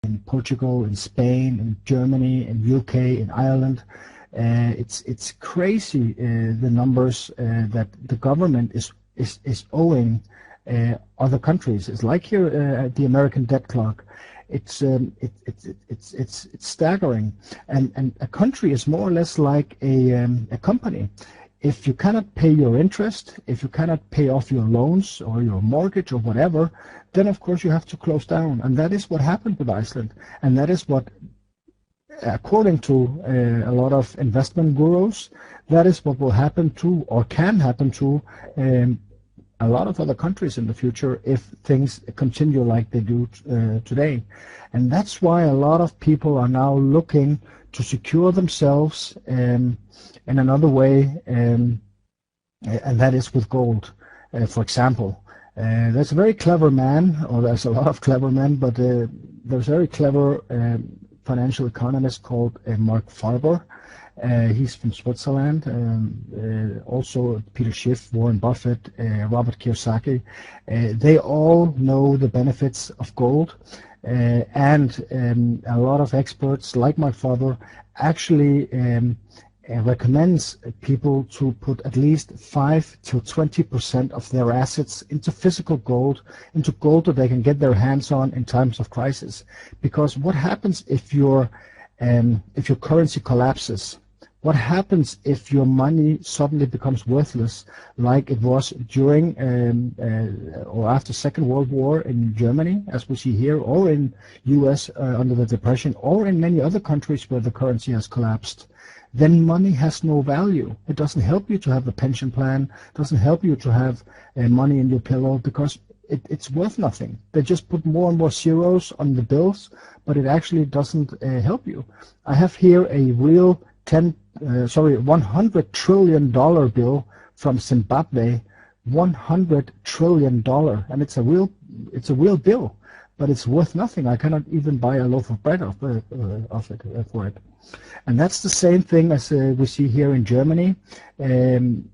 in Portugal, in Spain, in Germany, in UK, in Ireland. It's crazy the numbers that the government is owing other countries. It's like here the American debt clock. It's staggering, and a country is more or less like a company. If you cannot pay your interest, if you cannot pay off your loans or your mortgage or whatever, then of course you have to close down. And that is what happened with Iceland, and that is what, according to a lot of investment gurus, that is what will happen to, or can happen to, a lot of other countries in the future if things continue like they do today. And that's why a lot of people are now looking to secure themselves in another way, and that is with gold. For example, there's a very clever man, or there's a lot of clever men, but there's a very clever financial economist called Mark Farber. He's from Switzerland. Also Peter Schiff, Warren Buffett, Robert Kiyosaki. They all know the benefits of gold, and a lot of experts like Mark Farber actually recommends people to put at least 5 to 20% of their assets into physical gold, into gold that they can get their hands on in times of crisis. Because what happens if your currency collapses? What happens if your money suddenly becomes worthless, like it was during or after Second World War in Germany, as we see here, or in US under the Depression, or in many other countries where the currency has collapsed? Then money has no value. It doesn't help you to have a pension plan, it doesn't help you to have money in your pillow, because it's worth nothing. They just put more and more zeros on the bills, but it actually doesn't help you. I have here a real $100 trillion bill from Zimbabwe, $100 trillion, and it's a real bill, but it's worth nothing. I cannot even buy a loaf of bread for it. And that's the same thing as we see here in Germany.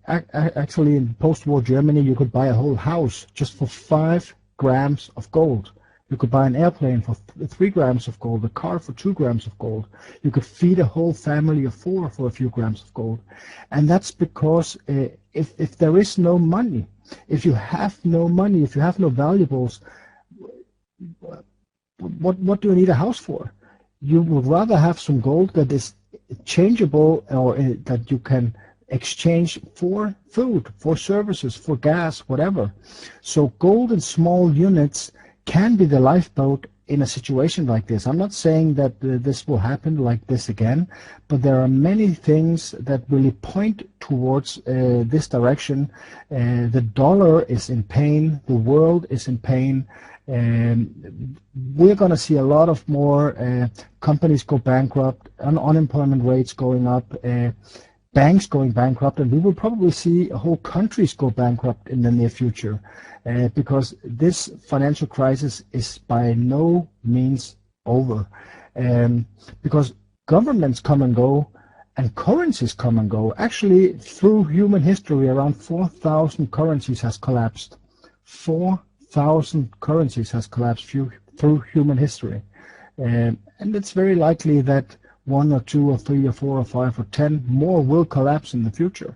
Actually, in post-war Germany, you could buy a whole house just for 5 grams of gold. You could buy an airplane for 3 grams of gold, a car for 2 grams of gold. You could feed a whole family of 4 for a few grams of gold. And that's because if there is no money, if you have no money, if you have no valuables, what do you need a house for? You would rather have some gold that is changeable, or that you can exchange for food, for services, for gas, whatever. So gold in small units can be the lifeboat in a situation like this. I'm not saying that this will happen like this again, but there are many things that really point towards this direction. The dollar is in pain, the world is in pain, and we're going to see a lot of more companies go bankrupt, unemployment rates going up, banks going bankrupt, and we will probably see whole countries go bankrupt in the near future, because this financial crisis is by no means over, because governments come and go and currencies come and go. Actually, through human history, around 4,000 currencies has collapsed. 4,000 currencies has collapsed through human history, and it's very likely that 1 or 2 or 3 or 4 or 5 or 10 more will collapse in the future.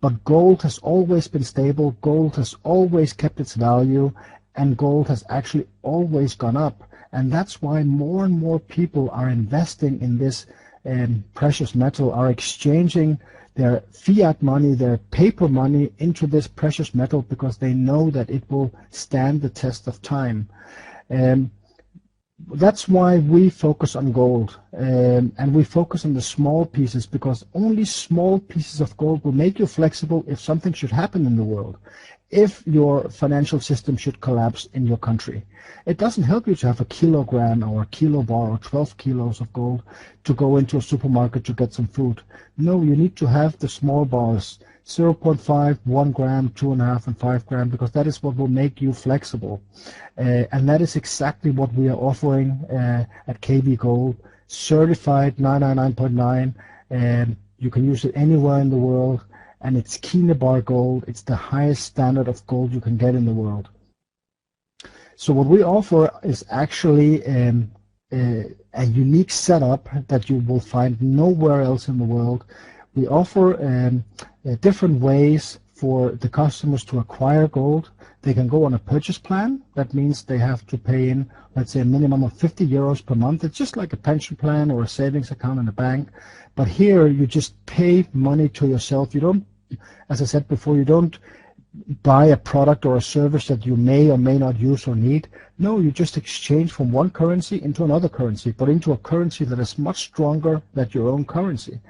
But gold has always been stable, gold has always kept its value, and gold has actually always gone up. And that's why more and more people are investing in this precious metal, are exchanging their fiat money, their paper money, into this precious metal, because they know that it will stand the test of time. That's why we focus on gold, and we focus on the small pieces, because only small pieces of gold will make you flexible if something should happen in the world. If your financial system should collapse in your country, it doesn't help you to have a kilogram or a kilo bar or 12 kilos of gold to go into a supermarket to get some food. No, you need to have the small bars, 0.5, 1 gram, 2.5, and 5 gram, because that is what will make you flexible. And that is exactly what we are offering at KB Gold, certified 999.9, and you can use it anywhere in the world, and it's Kina Bar gold. It's the highest standard of gold you can get in the world. So what we offer is actually a unique setup that you will find nowhere else in the world. We offer different ways for the customers to acquire gold. They can go on a purchase plan. That means they have to pay in, let's say, a minimum of 50 euros per month. It's just like a pension plan or a savings account in a bank. But here you just pay money to yourself. You don't, as I said before, you don't buy a product or a service that you may or may not use or need. No, you just exchange from one currency into another currency, but into a currency that is much stronger than your own currency.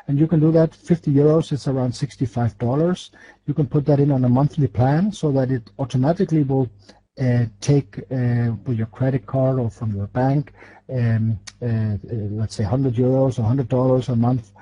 And you can do that 50 euros, it's around $65. You can put that in on a monthly plan so that it automatically will take with your credit card or from your bank, let's say 100 euros or $100 a month,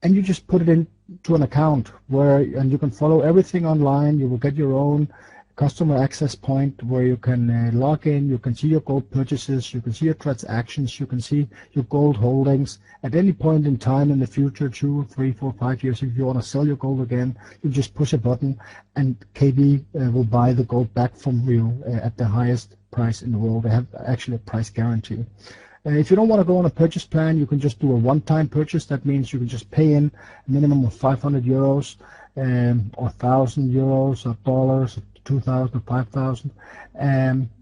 and you just put it into an account and you can follow everything online. You will get your own customer access point where you can log in, you can see your gold purchases, you can see your transactions, you can see your gold holdings. At any point in time in the future, 2, 3, 4, 5 years, if you want to sell your gold again, you just push a button and KB will buy the gold back from you at the highest price in the world. They have actually a price guarantee. If you don't want to go on a purchase plan, you can just do a one-time purchase. That means you can just pay in a minimum of 500 euros or 1,000 euros or dollars, 2,000 or 5,000,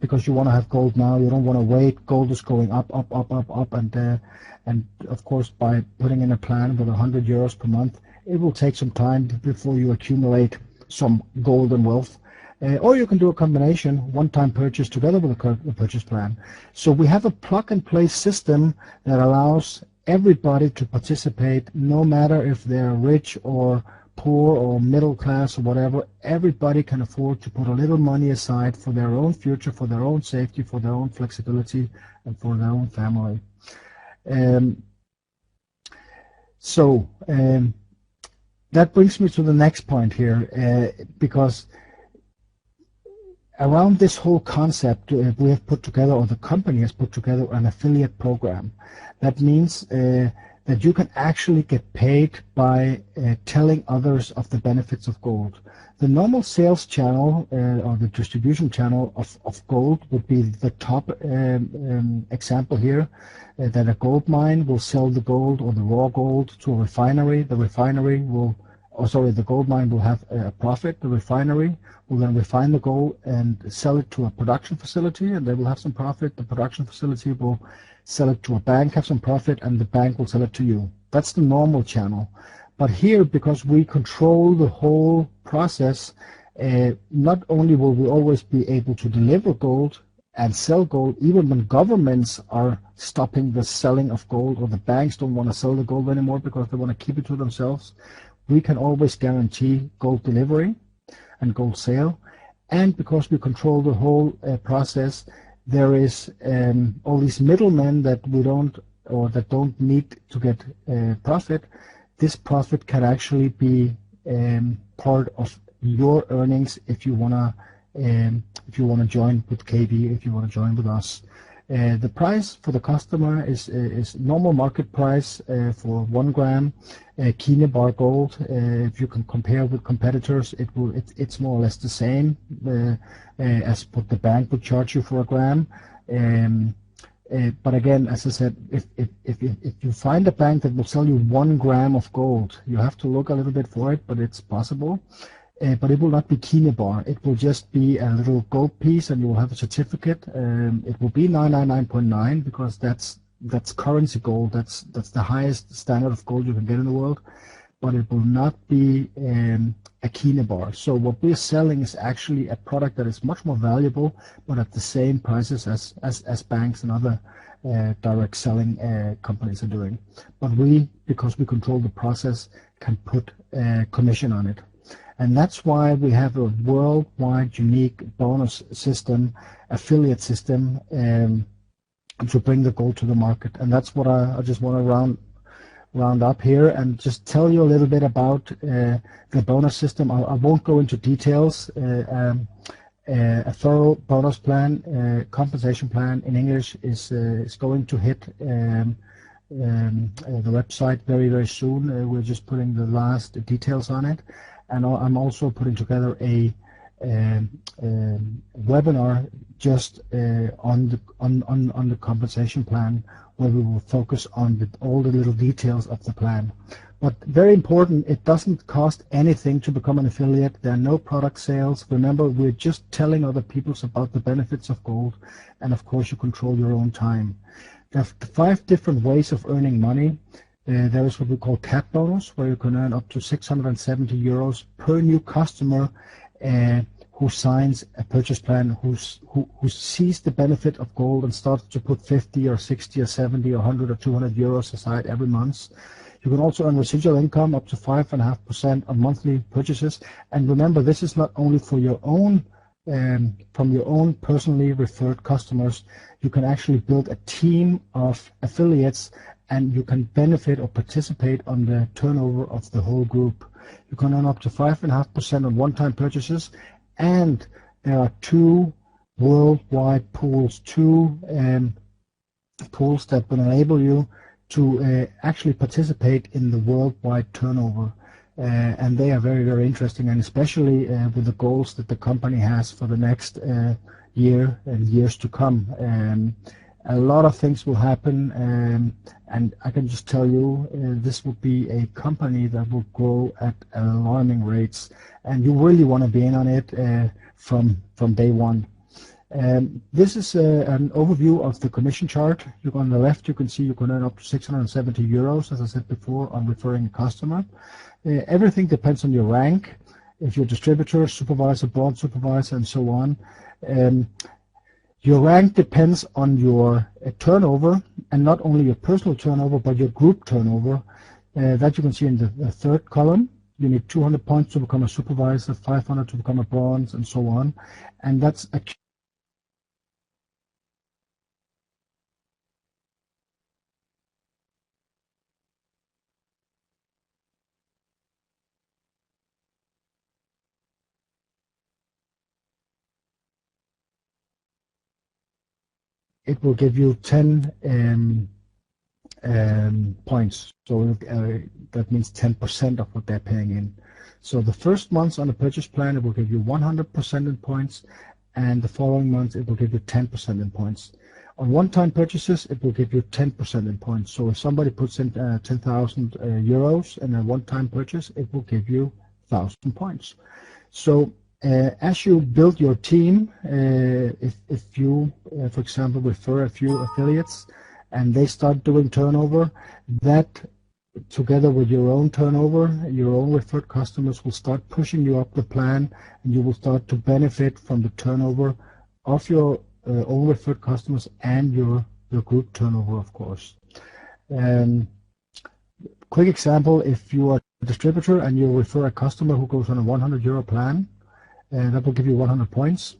because you want to have gold now. You don't want to wait. Gold is going up, and of course, by putting in a plan with 100 euros per month, it will take some time before you accumulate some gold and wealth. Or you can do a combination, one-time purchase together with a purchase plan. So we have a plug-and-play system that allows everybody to participate, no matter if they're rich or poor or middle class or whatever. Everybody can afford to put a little money aside for their own future, for their own safety, for their own flexibility, and for their own family. That brings me to the next point here, because around this whole concept, we have put together, or the company has put together, an affiliate program. That means that you can actually get paid by telling others of the benefits of gold. The normal sales channel or the distribution channel of gold would be the top example here, that a gold mine will sell the gold or the raw gold to a refinery. The refinery will, the gold mine will have a profit. The refinery will then refine the gold and sell it to a production facility, and they will have some profit. The production facility will sell it to a bank, have some profit, and the bank will sell it to you. That's the normal channel. But here, because we control the whole process, not only will we always be able to deliver gold and sell gold, even when governments are stopping the selling of gold, or the banks don't want to sell the gold anymore because they want to keep it to themselves, we can always guarantee gold delivery and gold sale. And because we control the whole process, there is all these middlemen that we don't, or that don't need to get profit. This profit can actually be part of your earnings if you wanna join with KB, if you wanna join with us. The price for the customer is normal market price for 1 gram Kina bar gold. If you can compare with competitors, it's more or less the same as what the bank would charge you for a gram. But again, as I said, if you find a bank that will sell you 1 gram of gold, you have to look a little bit for it, but it's possible. But it will not be Kina bar. It will just be a little gold piece, and you will have a certificate. It will be 999.9 because that's currency gold. That's the highest standard of gold you can get in the world. But it will not be a Kina bar. So what we're selling is actually a product that is much more valuable, but at the same prices as banks and other direct selling companies are doing. But we, because we control the process, can put a commission on it. And that's why we have a worldwide unique bonus system, affiliate system, to bring the gold to the market. And that's what I just want to round up here and just tell you a little bit about the bonus system. I won't go into details. A thorough bonus plan, compensation plan in English is going to hit the website very, very soon. We're just putting the last details on it. And I'm also putting together a webinar just on the compensation plan, where we will focus on all the little details of the plan. But very important, it doesn't cost anything to become an affiliate. There are no product sales. Remember, we're just telling other people about the benefits of gold, and of course you control your own time. There are 5 different ways of earning money. There is what we call cap bonus, where you can earn up to 670 euros per new customer who signs a purchase plan, who sees the benefit of gold and starts to put 50 or 60 or 70 or 100 or 200 euros aside every month. You can also earn residual income up to 5.5% on monthly purchases. And remember, this is not only for your own, from your own personally referred customers. You can actually build a team of affiliates, and you can benefit or participate on the turnover of the whole group. You can earn up to 5.5% on one-time purchases, and there are 2 worldwide pools, 2 pools that will enable you to actually participate in the worldwide turnover. And they are very, very interesting, and especially with the goals that the company has for the next year and years to come. A lot of things will happen, and I can just tell you this will be a company that will grow at alarming rates, and you really want to be in on it from day one. This is an overview of the commission chart. On the left, you can see you can earn up to 670 euros, as I said before, on referring a customer. Everything depends on your rank. If you're distributor, supervisor, board supervisor, and so on. Your rank depends on your turnover, and not only your personal turnover, but your group turnover. That you can see in the 3rd column. You need 200 points to become a supervisor, 500 to become a bronze, and so on. And that's a it will give you 10 points. So that means 10% of what they're paying in. So the first month on the purchase plan, it will give you 100% in points, and the following month it will give you 10% in points. On one-time purchases, it will give you 10% in points. So if somebody puts in 10,000 euros in a one-time purchase, it will give you 1,000 points. So as you build your team, if you, for example, refer a few affiliates and they start doing turnover, that together with your own turnover, your own referred customers will start pushing you up the plan, and you will start to benefit from the turnover of your own referred customers and your group turnover, of course. Quick example, if you are a distributor and you refer a customer who goes on a 100 euro plan, that will give you 100 points.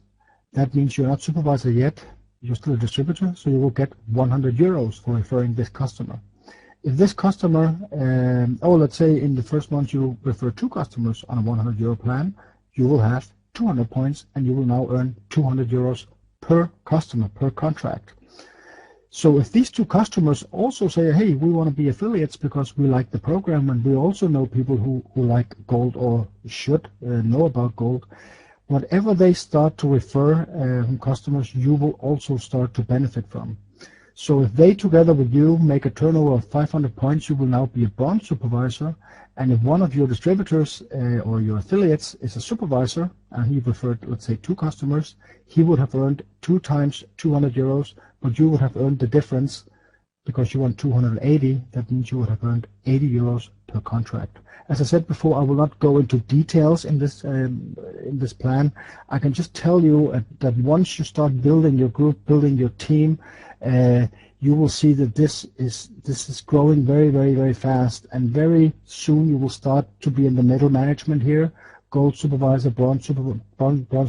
That means you're not supervisor yet, you're still a distributor, so you will get 100 euros for referring this customer. If this customer, let's say in the first month you refer 2 customers on a 100 euro plan, you will have 200 points, and you will now earn 200 euros per customer, per contract. So if these 2 customers also say, hey, we want to be affiliates because we like the program, and we also know people who like gold or should know about gold, whatever they start to refer customers, you will also start to benefit from. So if they together with you make a turnover of 500 points, you will now be a bronze supervisor. And if one of your distributors or your affiliates is a supervisor and he referred, let's say, 2 customers, he would have earned 2 times 200 euros, but you would have earned the difference because you won 280. That means you would have earned 80 euros per contract. As I said before, I will not go into details in this plan. I can just tell you that once you start building your group, building your team, you will see that this is growing very, very, very fast, and very soon you will start to be in the middle management here, gold supervisor, bronze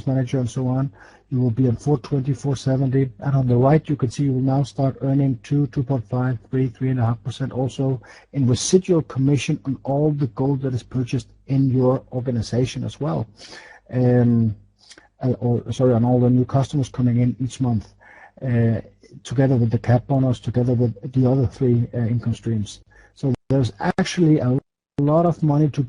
manager, and so on. You will be on 420, 470, and on the right you can see you will now start earning 2.5, 3.5% also in residual commission on all the gold that is purchased in your organization as well, on all the new customers coming in each month. Together with the cap bonus, together with the other 3 income streams. So there's actually a lot of money to be